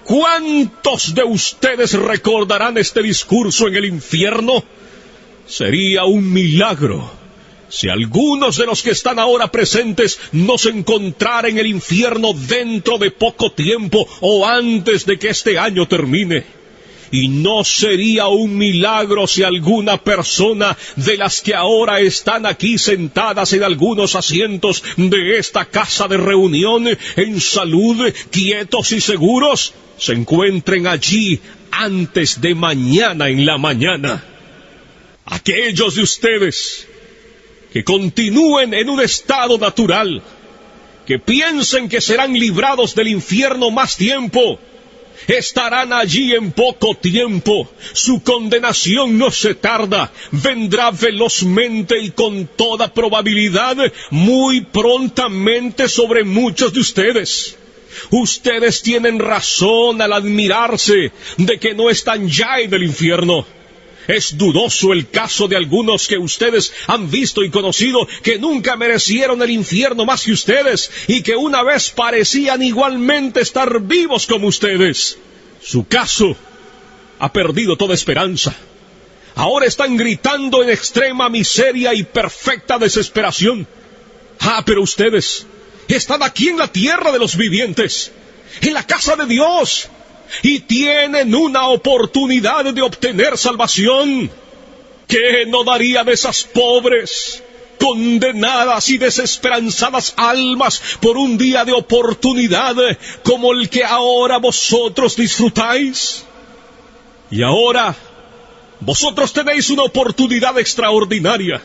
¿cuántos de ustedes recordarán este discurso en el infierno? Sería un milagro si algunos de los que están ahora presentes no se encontraran en el infierno dentro de poco tiempo o antes de que este año termine. Y no sería un milagro si alguna persona de las que ahora están aquí sentadas en algunos asientos de esta casa de reunión, en salud, quietos y seguros, se encuentren allí antes de mañana en la mañana. Aquellos de ustedes que continúen en un estado natural, que piensen que serán librados del infierno más tiempo, estarán allí en poco tiempo. Su condenación no se tarda, vendrá velozmente y con toda probabilidad muy prontamente sobre muchos de ustedes. Ustedes tienen razón al admirarse de que no están ya en el infierno. Es dudoso el caso de algunos que ustedes han visto y conocido, que nunca merecieron el infierno más que ustedes, y que una vez parecían igualmente estar vivos como ustedes. Su caso ha perdido toda esperanza. Ahora están gritando en extrema miseria y perfecta desesperación. Pero ustedes están aquí en la tierra de los vivientes, en la casa de Dios, y tienen una oportunidad de obtener salvación. ¿Qué no daría de esas pobres, condenadas y desesperanzadas almas por un día de oportunidad como el que ahora vosotros disfrutáis? Y ahora vosotros tenéis una oportunidad extraordinaria,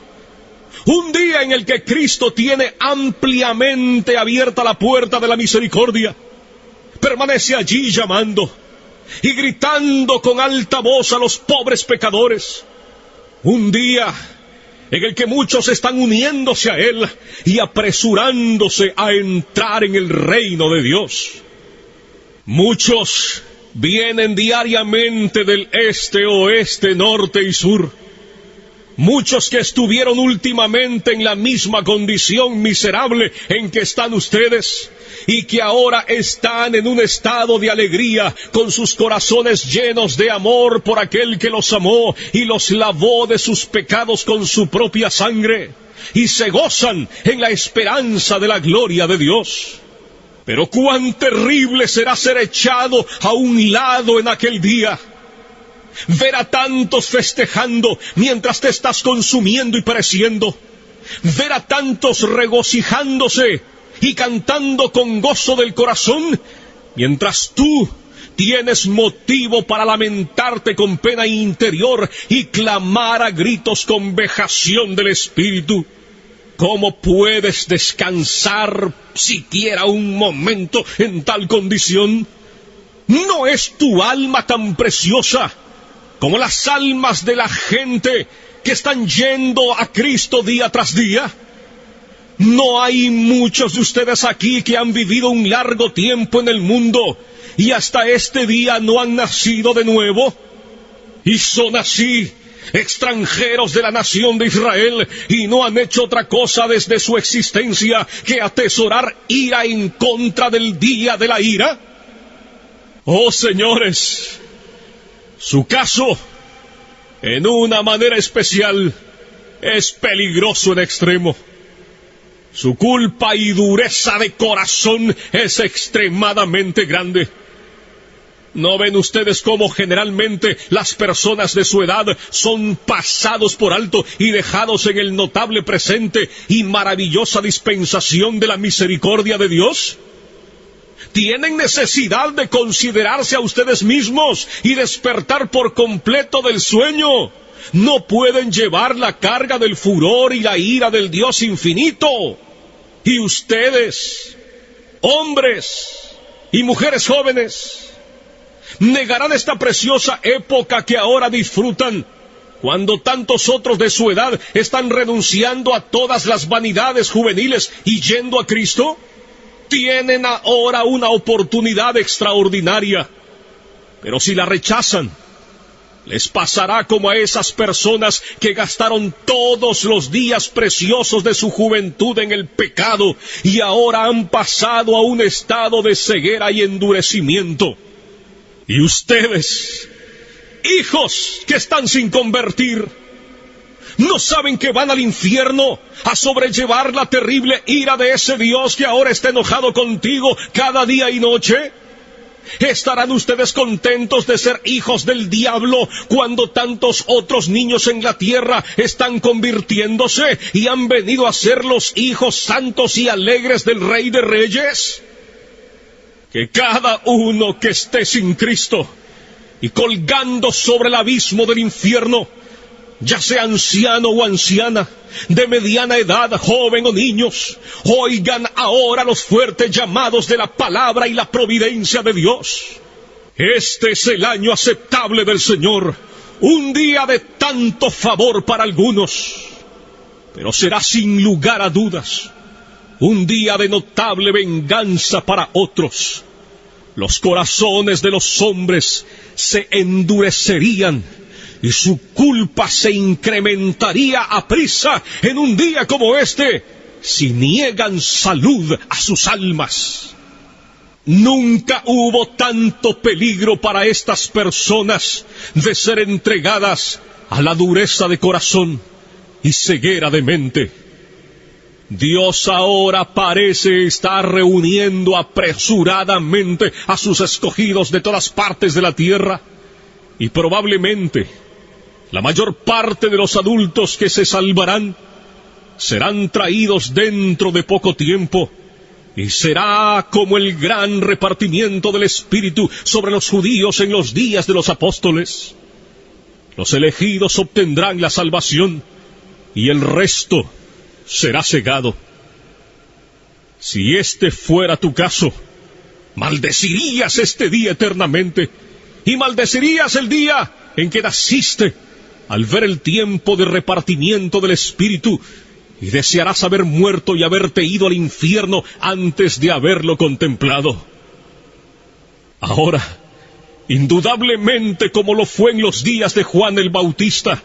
un día en el que Cristo tiene ampliamente abierta la puerta de la misericordia. Permanece allí llamando y gritando con alta voz a los pobres pecadores. Un día en el que muchos están uniéndose a Él y apresurándose a entrar en el reino de Dios. Muchos vienen diariamente del este, oeste, norte y sur. Muchos que estuvieron últimamente en la misma condición miserable en que están ustedes, y que ahora están en un estado de alegría, con sus corazones llenos de amor por aquel que los amó y los lavó de sus pecados con su propia sangre, y se gozan en la esperanza de la gloria de Dios. Pero cuán terrible será ser echado a un lado en aquel día. Ver a tantos festejando mientras te estás consumiendo y pereciendo. Ver a tantos regocijándose y cantando con gozo del corazón, mientras tú tienes motivo para lamentarte con pena interior y clamar a gritos con vejación del espíritu. ¿Cómo puedes descansar siquiera un momento en tal condición? ¿No es tu alma tan preciosa como las almas de la gente que están yendo a Cristo día tras día? ¿No hay muchos de ustedes aquí que han vivido un largo tiempo en el mundo y hasta este día no han nacido de nuevo? Y son así, extranjeros de la nación de Israel, y no han hecho otra cosa desde su existencia que atesorar ira en contra del día de la ira. Oh señores, su caso, en una manera especial, es peligroso en extremo. Su culpa y dureza de corazón es extremadamente grande. ¿No ven ustedes cómo generalmente las personas de su edad son pasados por alto y dejados en el notable presente y maravillosa dispensación de la misericordia de Dios? Tienen necesidad de considerarse a ustedes mismos y despertar por completo del sueño. No pueden llevar la carga del furor y la ira del Dios infinito. Y ustedes, hombres y mujeres jóvenes, negarán esta preciosa época que ahora disfrutan, cuando tantos otros de su edad están renunciando a todas las vanidades juveniles y yendo a Cristo. Tienen ahora una oportunidad extraordinaria, pero si la rechazan, les pasará como a esas personas que gastaron todos los días preciosos de su juventud en el pecado y ahora han pasado a un estado de ceguera y endurecimiento. Y ustedes, hijos que están sin convertir, ¿no saben que van al infierno a sobrellevar la terrible ira de ese Dios que ahora está enojado contigo cada día y noche? ¿Estarán ustedes contentos de ser hijos del diablo cuando tantos otros niños en la tierra están convirtiéndose y han venido a ser los hijos santos y alegres del Rey de Reyes? Que cada uno que esté sin Cristo y colgando sobre el abismo del infierno, ya sea anciano o anciana, de mediana edad, joven o niños, oigan ahora los fuertes llamados de la palabra y la providencia de Dios. Este es el año aceptable del Señor, un día de tanto favor para algunos, pero será sin lugar a dudas un día de notable venganza para otros. Los corazones de los hombres se endurecerían y su culpa se incrementaría aprisa en un día como este, si niegan salud a sus almas. Nunca hubo tanto peligro para estas personas de ser entregadas a la dureza de corazón y ceguera de mente. Dios ahora parece estar reuniendo apresuradamente a sus escogidos de todas partes de la tierra, y probablemente la mayor parte de los adultos que se salvarán serán traídos dentro de poco tiempo, y será como el gran repartimiento del Espíritu sobre los judíos en los días de los apóstoles. Los elegidos obtendrán la salvación, y el resto será cegado. Si este fuera tu caso, maldecirías este día eternamente, y maldecirías el día en que naciste, al ver el tiempo de repartimiento del Espíritu, y desearás haber muerto y haberte ido al infierno antes de haberlo contemplado. Ahora, indudablemente como lo fue en los días de Juan el Bautista,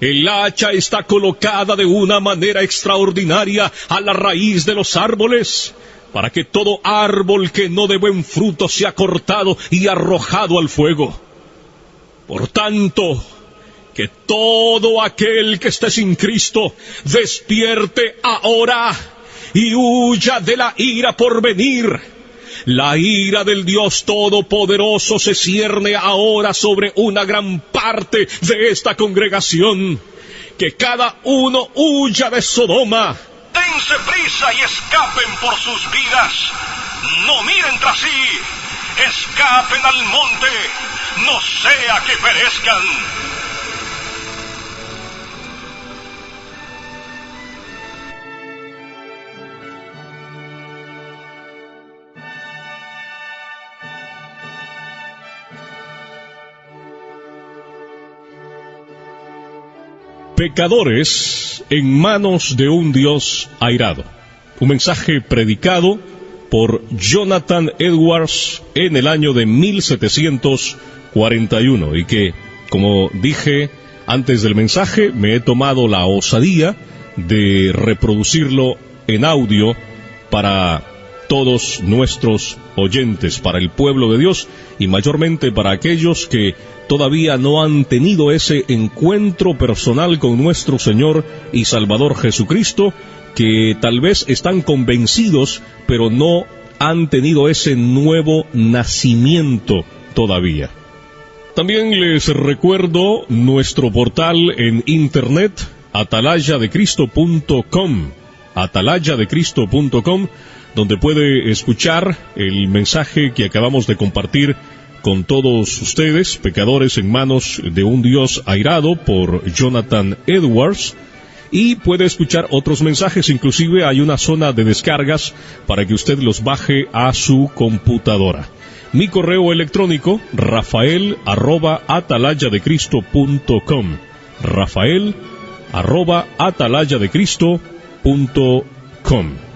el hacha está colocada de una manera extraordinaria a la raíz de los árboles, para que todo árbol que no dé buen fruto sea cortado y arrojado al fuego. Por tanto, que todo aquel que esté sin Cristo despierte ahora y huya de la ira por venir. La ira del Dios Todopoderoso se cierne ahora sobre una gran parte de esta congregación. Que cada uno huya de Sodoma. Dense prisa y escapen por sus vidas. No miren tras sí. escapen al monte, no sea que perezcan. Pecadores en manos de un Dios airado. Un mensaje predicado por Jonathan Edwards en el año de 1741 y que, como dije antes del mensaje, me he tomado la osadía de reproducirlo en audio para todos nuestros oyentes, para el pueblo de Dios y mayormente para aquellos que todavía no han tenido ese encuentro personal con nuestro Señor y Salvador Jesucristo, que tal vez están convencidos, pero no han tenido ese nuevo nacimiento todavía. También les recuerdo nuestro portal en internet, atalayadecristo.com, atalayadecristo.com, donde puede escuchar el mensaje que acabamos de compartir con todos ustedes, pecadores en manos de un Dios airado, por Jonathan Edwards, y puede escuchar otros mensajes. Inclusive hay una zona de descargas para que usted los baje a su computadora. Mi correo electrónico, rafael@atalayadecristo.com, rafael@atalayadecristo.com.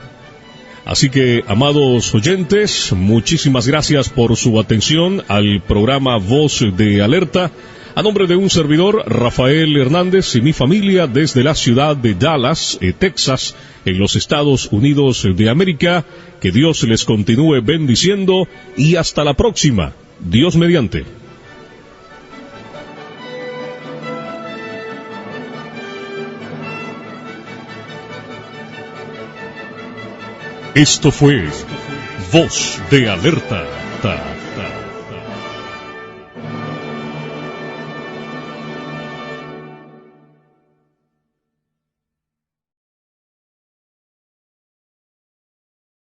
Así que, amados oyentes, muchísimas gracias por su atención al programa Voz de Alerta. A nombre de un servidor, Rafael Hernández, y mi familia desde la ciudad de Dallas, Texas, en los Estados Unidos de América, que Dios les continúe bendiciendo y hasta la próxima, Dios mediante. Esto fue Voz de Alerta.